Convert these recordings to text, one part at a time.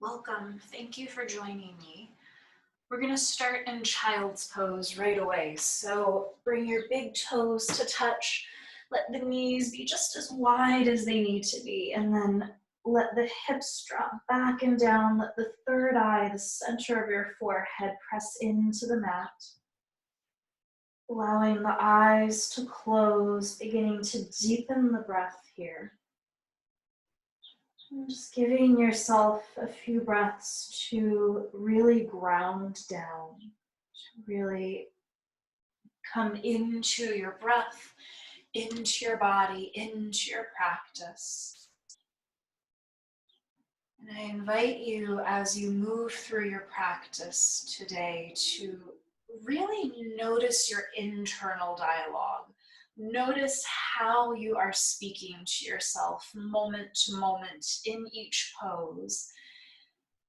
Welcome. Thank you for joining me. We're going to start in child's pose right away. So bring your big toes to touch. Let the knees be just as wide as they need to be. And then let the hips drop back and down. Let the third eye, the center of your forehead, press into the mat. Allowing the eyes to close, beginning to deepen the breath here. Just giving yourself a few breaths to really ground down, to really come into your breath, into your body, into your practice. And I invite you as you move through your practice today to really notice your internal dialogue. Notice how you are speaking to yourself moment to moment in each pose.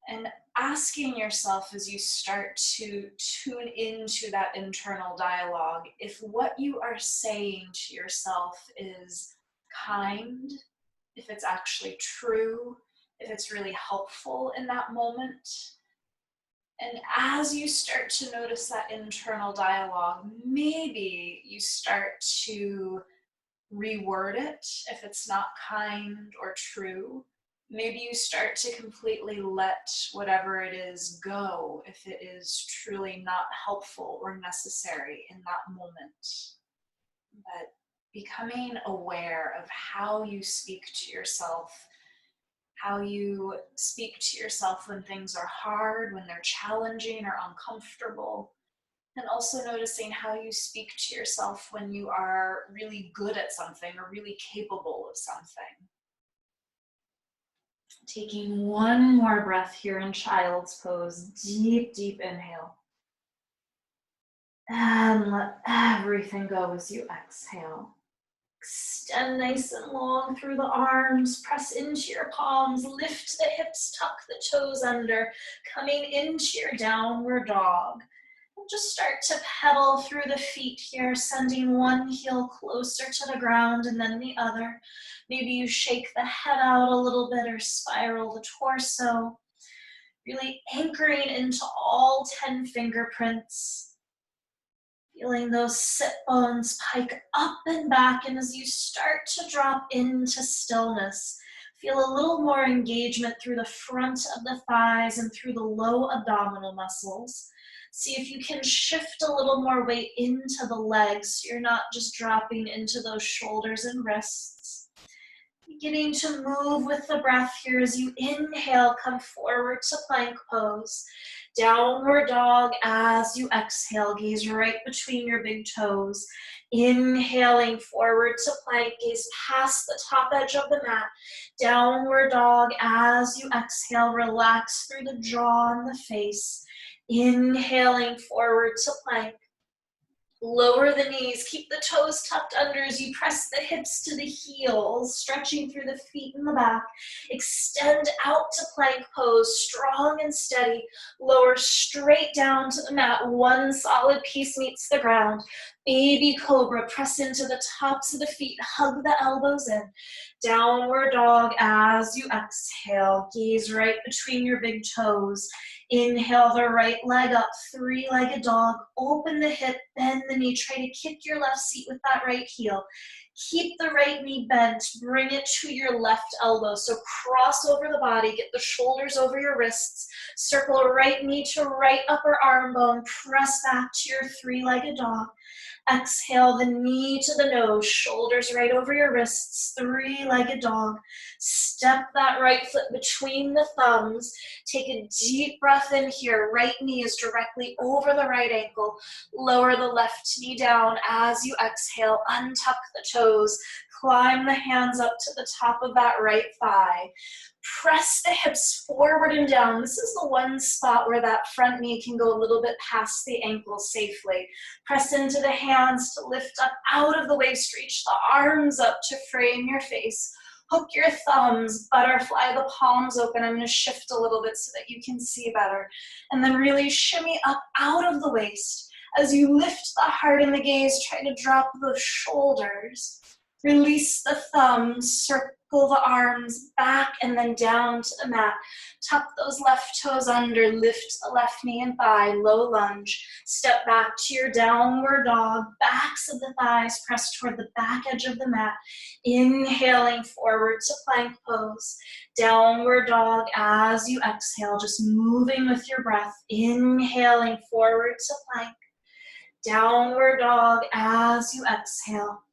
And asking yourself as you start to tune into that internal dialogue, if what you are saying to yourself is kind, if it's actually true, if it's really helpful in that moment. And as you start to notice that internal dialogue, maybe you start to reword it if it's not kind or true. Maybe you start to completely let whatever it is go if it is truly not helpful or necessary in that moment. But becoming aware of how you speak to yourself, how you speak to yourself when things are hard, when they're challenging or uncomfortable, and also noticing how you speak to yourself when you are really good at something or really capable of something. Taking one more breath here in child's pose. Deep, deep inhale. And let everything go as you exhale. Extend nice and long through the arms. Press into your palms. Lift the hips, tuck the toes under. Coming into your downward dog. Just start to pedal through the feet here, sending one heel closer to the ground and then the other. Maybe you shake the head out a little bit or spiral the torso. Really anchoring into all 10 fingerprints. Feeling those sit bones pike up and back, and as you start to drop into stillness, feel a little more engagement through the front of the thighs and through the low abdominal muscles. See if you can shift a little more weight into the legs so you're not just dropping into those shoulders and wrists. Beginning to move with the breath here as you inhale, come forward to plank pose. Downward dog as you exhale, gaze right between your big toes. Inhaling forward to plank, gaze past the top edge of the mat. Downward dog as you exhale, relax through the jaw and the face. Inhaling forward to plank. Lower the knees, keep the toes tucked under as you press the hips to the heels, stretching through the feet and the back. Extend out to plank pose, strong and steady. Lower straight down to the mat, one solid piece meets the ground. Baby cobra, press into the tops of the feet, hug the elbows in. Downward dog as you exhale, gaze right between your big toes. Inhale the right leg up, three-legged dog. Open the hip, bend the knee. Try to kick your left seat with that right heel. Keep the right knee bent. Bring it to your left elbow. So cross over the body. Get the shoulders over your wrists. Circle right knee to right upper arm bone. Press back to your three-legged dog. Exhale the knee to the nose, shoulders right over your wrists, three-legged dog. Step that right foot between the thumbs. Take a deep breath in here. Right knee is directly over the right ankle. Lower the left knee down as you exhale. Untuck the toes. Climb the hands up to the top of that right thigh. Press the hips forward and down. This is the one spot where that front knee can go a little bit past the ankle safely. Press into the hands to lift up out of the waist. Reach the arms up to frame your face. Hook your thumbs, butterfly the palms open. I'm going to shift a little bit so that you can see better. And then really shimmy up out of the waist. As you lift the heart and the gaze, try to drop the shoulders. Release the thumbs, Pull the arms back and then down to the mat. Tuck those left toes under, lift the left knee and thigh, low lunge. Step back to your downward dog, backs of the thighs press toward the back edge of the mat. Inhaling forward to plank pose. Downward dog as you exhale, just moving with your breath. Inhaling forward to plank. Downward dog as you exhale.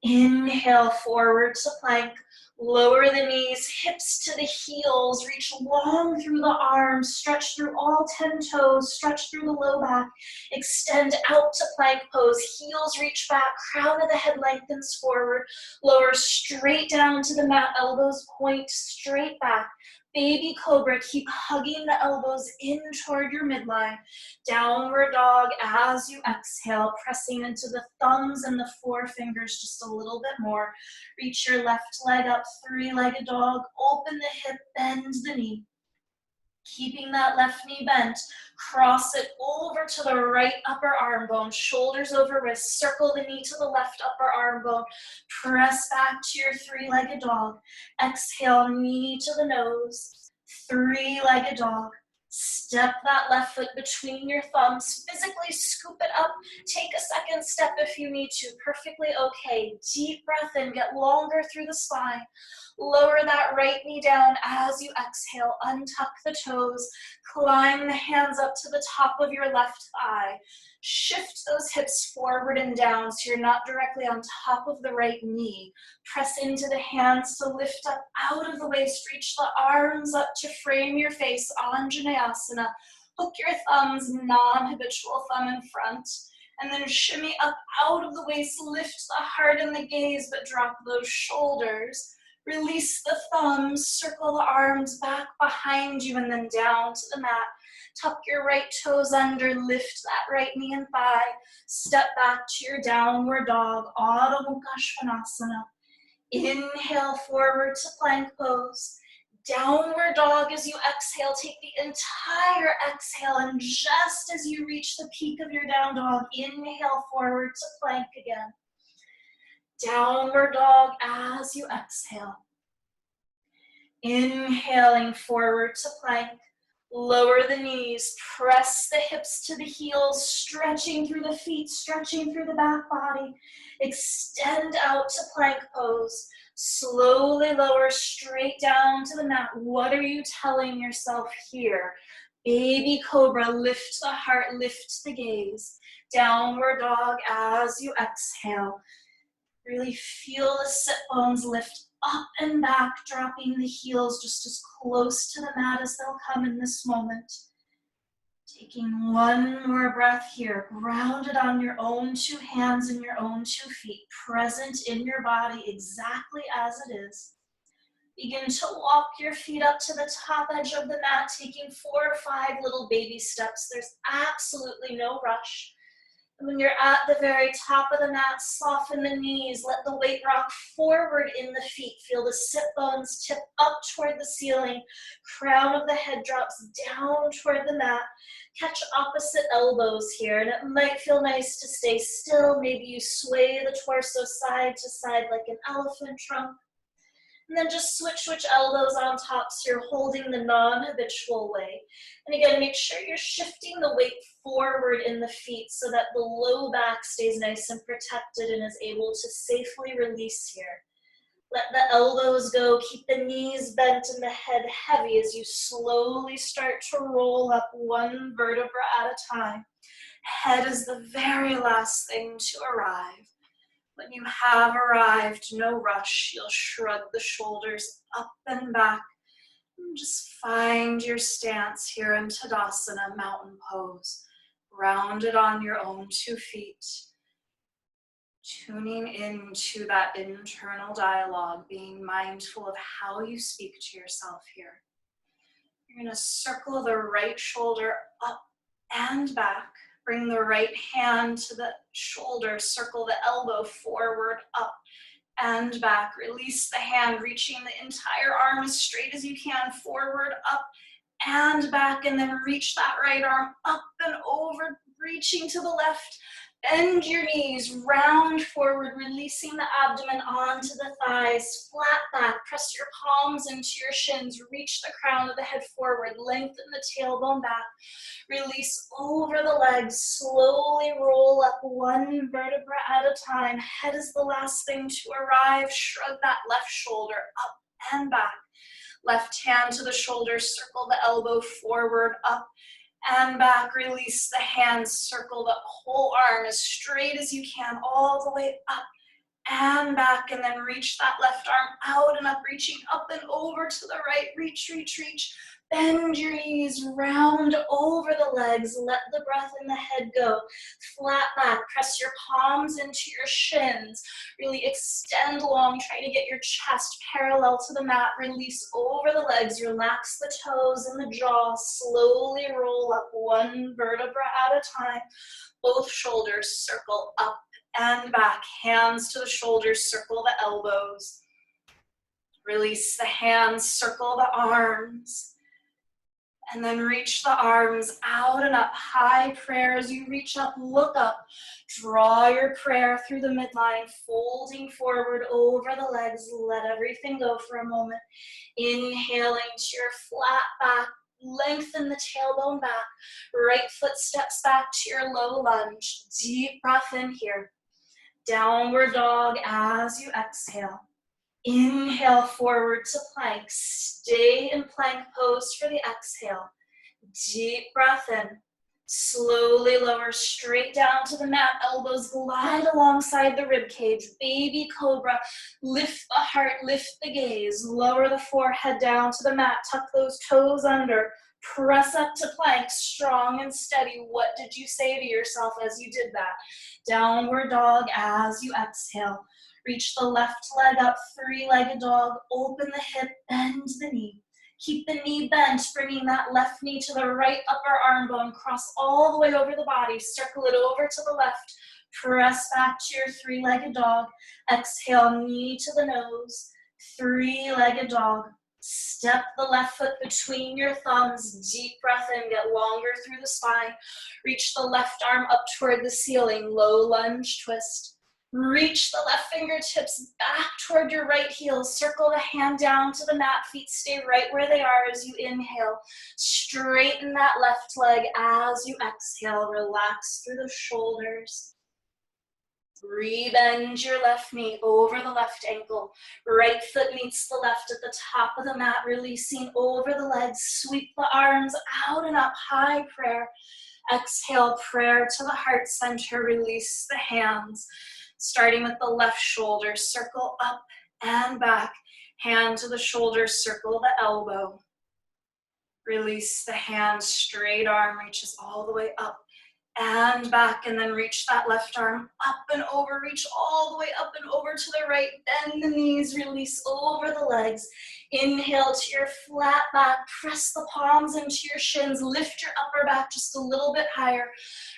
Inhale forward to plank. Lower the knees, hips to the heels, reach long through the arms, stretch through all 10 toes, stretch through the low back, extend out to plank pose, heels reach back, crown of the head lengthens forward, lower straight down to the mat, elbows point straight back. Baby cobra, keep hugging the elbows in toward your midline. Downward dog as you exhale, pressing into the thumbs and the forefingers just a little bit more. Reach your left leg up, three-legged dog. Open the hip, bend the knee. Keeping that left knee bent, cross it over to the right upper arm bone, shoulders over wrist, circle the knee to the left upper arm bone, press back to your three-legged dog. Exhale, knee to the nose, three-legged dog. Step that left foot between your thumbs, physically scoop it up, take a second step if you need to, perfectly okay. Deep breath in, get longer through the spine. Lower that right knee down as you exhale, untuck the toes, climb the hands up to the top of your left thigh. Shift those hips forward and down so you're not directly on top of the right knee. Press into the hands to lift up out of the waist, reach the arms up to frame your face, Anjaneyasana. Hook your thumbs, non-habitual thumb in front. And then shimmy up out of the waist, lift the heart and the gaze, but drop those shoulders. Release the thumbs, circle the arms back behind you and then down to the mat. Tuck your right toes under, lift that right knee and thigh. Step back to your downward dog, Adho Mukha Svanasana. Inhale forward to plank pose. Downward dog as you exhale, take the entire exhale and just as you reach the peak of your down dog, inhale forward to plank again. Downward dog as you exhale. Inhaling forward to plank. Lower the knees, press the hips to the heels, stretching through the feet, stretching through the back body. Extend out to plank pose. Slowly lower straight down to the mat. What are you telling yourself here? Baby cobra, lift the heart, lift the gaze. Downward dog as you exhale. Really feel the sit bones lift up and back, dropping the heels just as close to the mat as they'll come in this moment. Taking one more breath here, grounded on your own two hands and your own 2 feet, present in your body exactly as it is. Begin to walk your feet up to the top edge of the mat, taking 4 or 5 little baby steps. There's absolutely no rush. When you're at the very top of the mat, soften the knees, let the weight rock forward in the feet. Feel the sit bones tip up toward the ceiling. Crown of the head drops down toward the mat. Catch opposite elbows here, and it might feel nice to stay still. Maybe you sway the torso side to side like an elephant trunk. And then just switch elbows on top so you're holding the non-habitual way. And again, make sure you're shifting the weight forward in the feet so that the low back stays nice and protected and is able to safely release here. Let the elbows go, keep the knees bent and the head heavy as you slowly start to roll up one vertebra at a time. Head is the very last thing to arrive. When you have arrived, no rush, you'll shrug the shoulders up and back. And just find your stance here in Tadasana, mountain pose. Grounded on your own 2 feet. Tuning into that internal dialogue, being mindful of how you speak to yourself here. You're going to circle the right shoulder up and back. Bring the right hand to the shoulder, circle the elbow forward, up and back. Release the hand, reaching the entire arm as straight as you can, forward, up and back, and then reach that right arm up and over, reaching to the left, Bend your knees, round forward, releasing the abdomen onto the thighs, flat back, press your palms into your shins, reach the crown of the head forward, lengthen the tailbone back, release over the legs, slowly roll up one vertebra at a time. Head is the last thing to arrive, shrug that left shoulder up and back. Left hand to the shoulder, circle the elbow forward, up and back. Release the hands, circle the whole arm as straight as you can, all the way up and back, and then reach that left arm out and up, reaching up and over to the right. Reach, reach, reach. Bend your knees, round over the legs. Let the breath in the head go. Flat back, press your palms into your shins. Really extend long, try to get your chest parallel to the mat. Release over the legs, relax the toes and the jaw. Slowly roll up one vertebra at a time. Both shoulders circle up and back. Hands to the shoulders, circle the elbows. Release the hands, circle the arms. And then reach the arms out and up. High prayer. As you reach up, look up. Draw your prayer through the midline, folding forward over the legs. Let everything go for a moment. Inhaling to your flat back. Lengthen the tailbone back. Right foot steps back to your low lunge. Deep breath in here. Downward dog as you exhale. Inhale forward to plank. Stay in plank pose for the exhale. Deep breath in. Slowly lower straight down to the mat. Elbows glide alongside the rib cage. Baby cobra. Lift the heart, lift the gaze. Lower the forehead down to the mat. Tuck those toes under. Press up to plank, strong and steady. What did you say to yourself as you did that? Downward dog as you exhale. Reach the left leg up, three-legged dog. Open the hip, bend the knee. Keep the knee bent, bringing that left knee to the right upper arm bone. Cross all the way over the body. Circle it over to the left. Press back to your three-legged dog. Exhale, knee to the nose. Three-legged dog. Step the left foot between your thumbs. Deep breath in, get longer through the spine. Reach the left arm up toward the ceiling. Low lunge twist. Reach the left fingertips back toward your right heel. Circle the hand down to the mat. Feet stay right where they are as you inhale. Straighten that left leg as you exhale. Relax through the shoulders. Rebend your left knee over the left ankle. Right foot meets the left at the top of the mat, releasing over the legs. Sweep the arms out and up, high prayer. Exhale, prayer to the heart center. Release the hands. Starting with the left shoulder, circle up and back. Hand to the shoulder, circle the elbow. Release the hand, straight arm reaches all the way up and back, and then reach that left arm up and over, reach all the way up and over to the right, bend the knees, release over the legs. Inhale to your flat back, press the palms into your shins, lift your upper back just a little bit higher,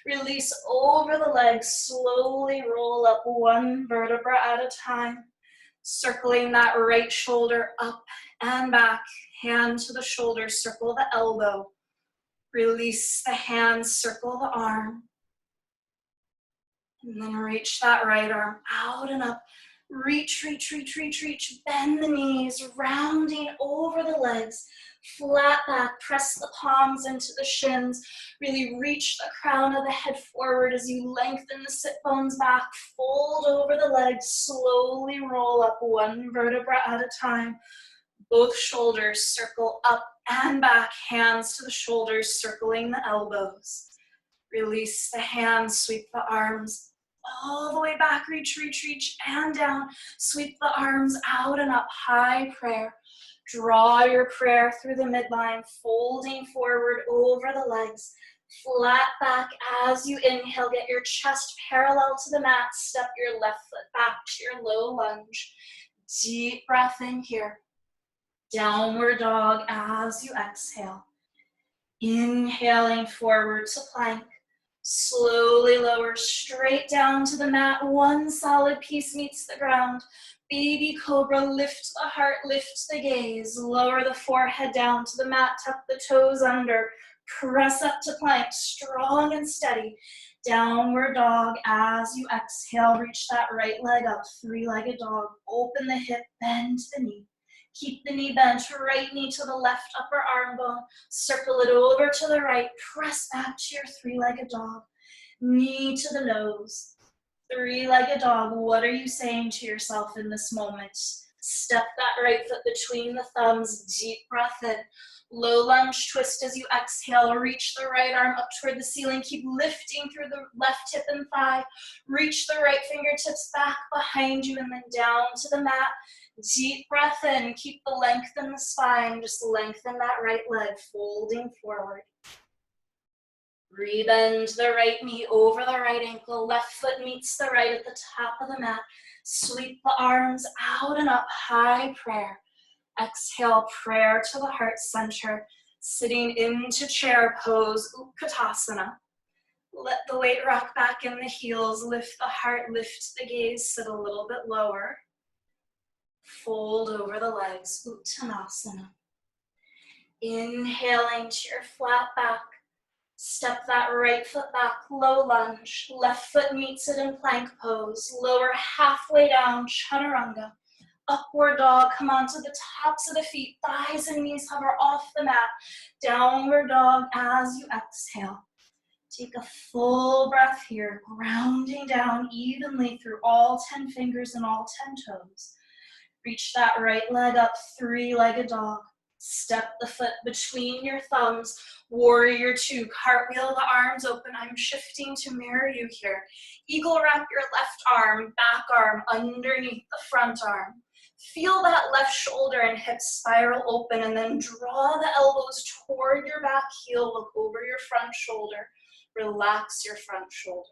release over the legs, slowly roll up one vertebra at a time, circling that right shoulder up and back, hand to the shoulder, circle the elbow. Release the hands, circle the arm. And then reach that right arm out and up. Reach, reach, reach, reach, reach. Bend the knees, rounding over the legs. Flat back, press the palms into the shins. Really reach the crown of the head forward as you lengthen the sit bones back. Fold over the legs, slowly roll up one vertebra at a time. Both shoulders circle up and back, hands to the shoulders, circling the elbows. Release the hands, sweep the arms all the way back, reach, reach, reach, and down. Sweep the arms out and up, high prayer. Draw your prayer through the midline, folding forward over the legs. Flat back as you inhale, get your chest parallel to the mat. Step your left foot back to your low lunge. Deep breath in here. Downward dog as you exhale. Inhaling forward to plank. Slowly lower straight down to the mat. One solid piece meets the ground. Baby cobra, lift the heart, lift the gaze. Lower the forehead down to the mat, tuck the toes under. Press up to plank, strong and steady. Downward dog as you exhale, reach that right leg up, three-legged dog. Open the hip, bend the knee. Keep the knee bent, right knee to the left upper arm bone. Circle it over to the right, press back to your three-legged dog. Knee to the nose. Three-legged dog, what are you saying to yourself in this moment? Step that right foot between the thumbs, deep breath in. Low lunge twist as you exhale, reach the right arm up toward the ceiling, keep lifting through the left hip and thigh, reach the right fingertips back behind you and then down to the mat. Deep breath in, keep the length in the spine, just lengthen that right leg, folding forward. Rebend the right knee over the right ankle, left foot meets the right at the top of the mat. Sweep the arms out and up, high prayer. Exhale, prayer to the heart center, sitting into chair pose, Utkatasana. Let the weight rock back in the heels, lift the heart, lift the gaze, sit a little bit lower. Fold over the legs, Uttanasana. Inhaling to your flat back. Step that right foot back, low lunge. Left foot meets it in plank pose. Lower halfway down, chaturanga. Upward dog, come onto the tops of the feet. Thighs and knees hover off the mat. Downward dog as you exhale. Take a full breath here, grounding down evenly through all 10 fingers and all 10 toes. Reach that right leg up, three-legged dog. Step the foot between your thumbs, warrior two, cartwheel the arms open. I'm shifting to mirror you here. Eagle wrap your left arm, back arm underneath the front arm. Feel that left shoulder and hip spiral open and then draw the elbows toward your back heel, look over your front shoulder. Relax your front shoulder.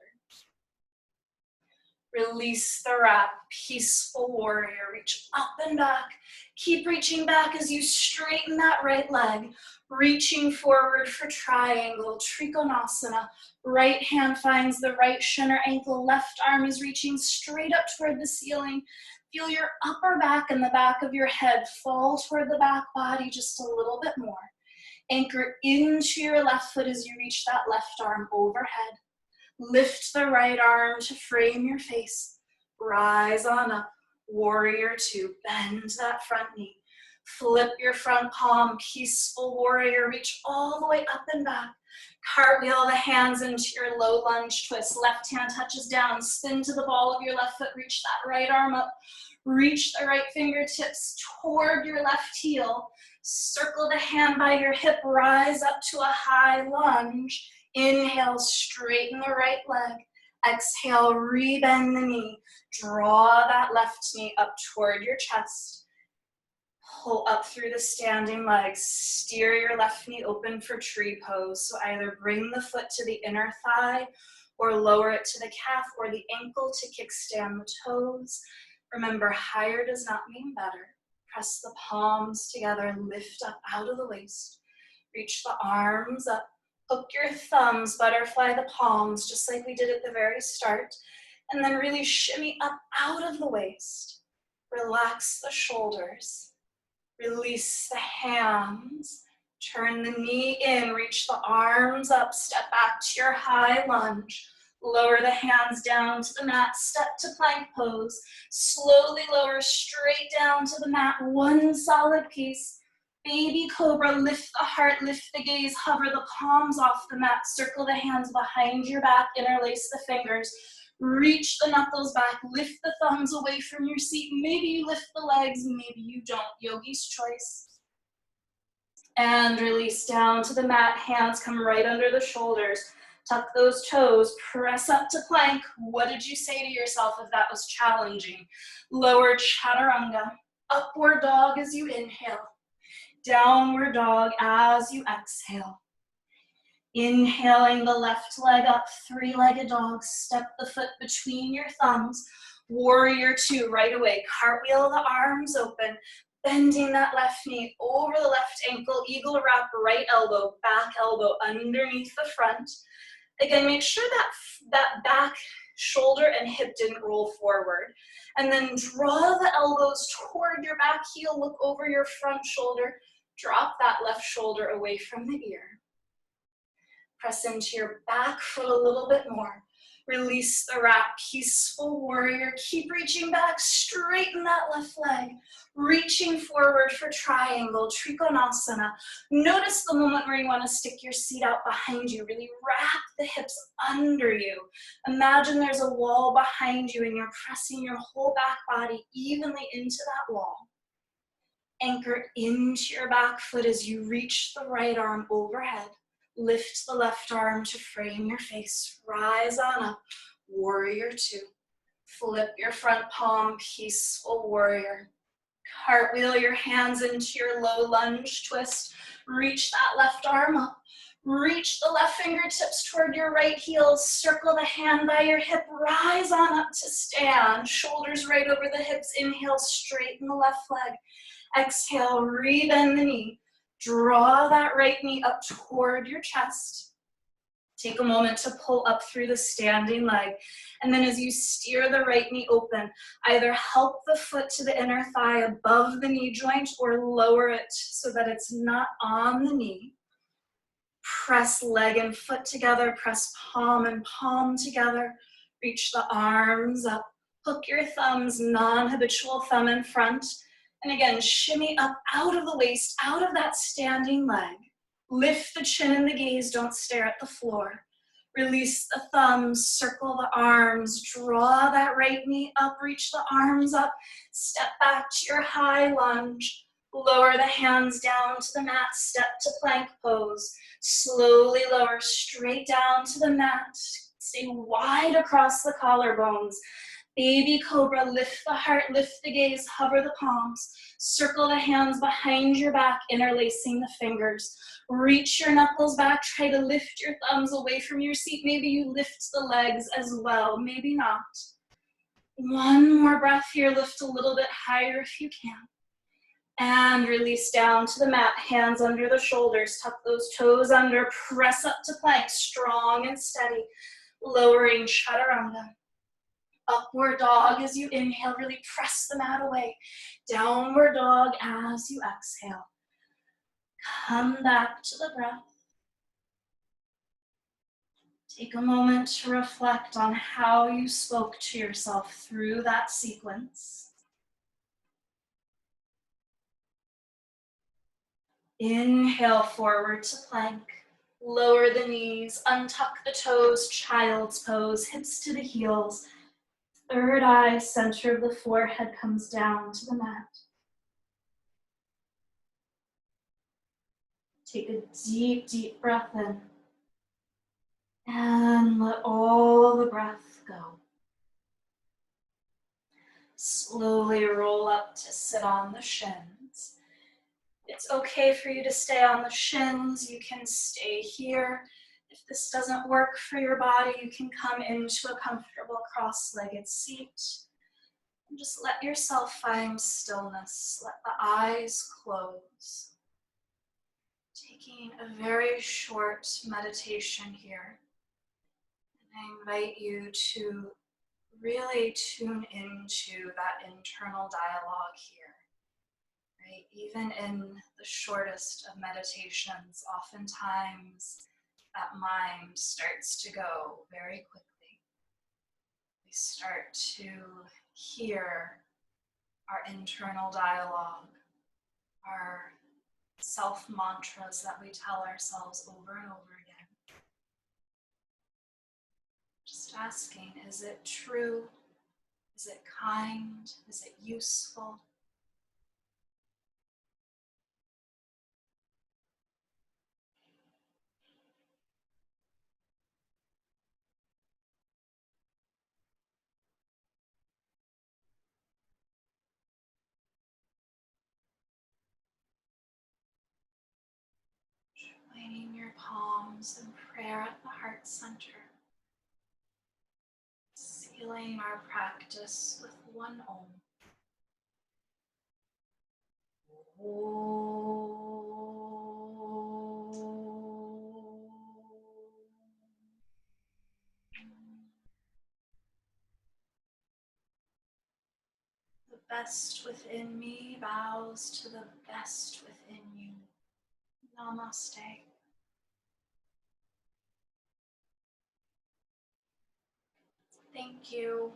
Release the wrap, peaceful warrior. Reach up and back. Keep reaching back as you straighten that right leg. Reaching forward for triangle, Trikonasana. Right hand finds the right shin or ankle. Left arm is reaching straight up toward the ceiling. Feel your upper back and the back of your head fall toward the back body just a little bit more. Anchor into your left foot as you reach that left arm overhead. Lift the right arm to frame your face. Rise on up. Warrior two. Bend that front knee. Flip your front palm. Peaceful warrior. Reach all the way up and back. Cartwheel the hands into your low lunge twist. Left hand touches down. Spin to the ball of your left foot. Reach that right arm up. Reach the right fingertips toward your left heel. Circle the hand by your hip. Rise up to a high lunge. Inhale, straighten the right leg. Exhale, rebend the knee. Draw that left knee up toward your chest. Pull up through the standing legs. Steer your left knee open for tree pose. So either bring the foot to the inner thigh or lower it to the calf or the ankle to kickstand the toes. Remember, higher does not mean better. Press the palms together, lift up out of the waist. Reach the arms up. Hook your thumbs, butterfly the palms, just like we did at the very start. And then really shimmy up out of the waist. Relax the shoulders. Release the hands. Turn the knee in, reach the arms up, step back to your high lunge. Lower the hands down to the mat, step to plank pose. Slowly lower straight down to the mat, one solid piece. Baby cobra, lift the heart, lift the gaze, hover the palms off the mat, circle the hands behind your back, interlace the fingers, reach the knuckles back, lift the thumbs away from your seat. Maybe you lift the legs, maybe you don't, yogi's choice. And release down to the mat, hands come right under the shoulders. Tuck those toes, press up to plank. What did you say to yourself if that was challenging? Lower chaturanga, upward dog as you inhale. Downward dog as you exhale. Inhaling the left leg up, three-legged dog. Step the foot between your thumbs. Warrior two, right away. Cartwheel the arms open. Bending that left knee over the left ankle. Eagle wrap, right elbow, back elbow underneath the front. Again, make sure that back shoulder and hip didn't roll forward. And then draw the elbows toward your back heel. Look over your front shoulder. Drop that left shoulder away from the ear. Press into your back foot a little bit more. Release the wrap, peaceful warrior. Keep reaching back, straighten that left leg. Reaching forward for triangle, Trikonasana. Notice the moment where you want to stick your seat out behind you. Really wrap the hips under you. Imagine there's a wall behind you and you're pressing your whole back body evenly into that wall. Anchor into your back foot as you reach the right arm overhead. Lift the left arm to frame your face. Rise on up, warrior two. Flip your front palm, peaceful warrior. Cartwheel your hands into your low lunge twist. Reach that left arm up. Reach the left fingertips toward your right heel. Circle the hand by your hip. Rise on up to stand. Shoulders right over the hips. Inhale, straighten the left leg. Exhale, rebend the knee. Draw that right knee up toward your chest. Take a moment to pull up through the standing leg. And then as you steer the right knee open, either help the foot to the inner thigh above the knee joint or lower it so that it's not on the knee. Press leg and foot together, press palm and palm together. Reach the arms up. Hook your thumbs, non-habitual thumb in front. And again, shimmy up out of the waist, out of that standing leg. Lift the chin and the gaze, don't stare at the floor. Release the thumbs, circle the arms, draw that right knee up, reach the arms up, step back to your high lunge. Lower the hands down to the mat, step to plank pose. Slowly lower straight down to the mat. Stay wide across the collarbones. Baby cobra, lift the heart, lift the gaze, hover the palms. Circle the hands behind your back, interlacing the fingers. Reach your knuckles back, try to lift your thumbs away from your seat. Maybe you lift the legs as well, maybe not. One more breath here, lift a little bit higher if you can. And release down to the mat, hands under the shoulders, tuck those toes under, press up to plank, strong and steady. Lowering chaturanga. Upward dog as you inhale, really press the mat away. Downward dog as you exhale. Come back to the breath. Take a moment to reflect on how you spoke to yourself through that sequence. Inhale forward to plank. Lower the knees, untuck the toes, child's pose, hips to the heels. Third eye, center of the forehead comes down to the mat. Take a deep, deep breath in. And let all the breath go. Slowly roll up to sit on the shins. It's okay for you to stay on the shins. You can stay here. If this doesn't work for your body, you can come into a comfortable cross-legged seat. And just let yourself find stillness. Let the eyes close. Taking a very short meditation here. And I invite you to really tune into that internal dialogue here. Right? Even in the shortest of meditations, oftentimes that mind starts to go very quickly. We start to hear our internal dialogue, our self-mantras that we tell ourselves over and over again. Just asking, is it true? Is it kind? Is it useful? Joining your palms in prayer at the heart center. Sealing our practice with one Om. The best within me bows to the best within you. Namaste. Thank you.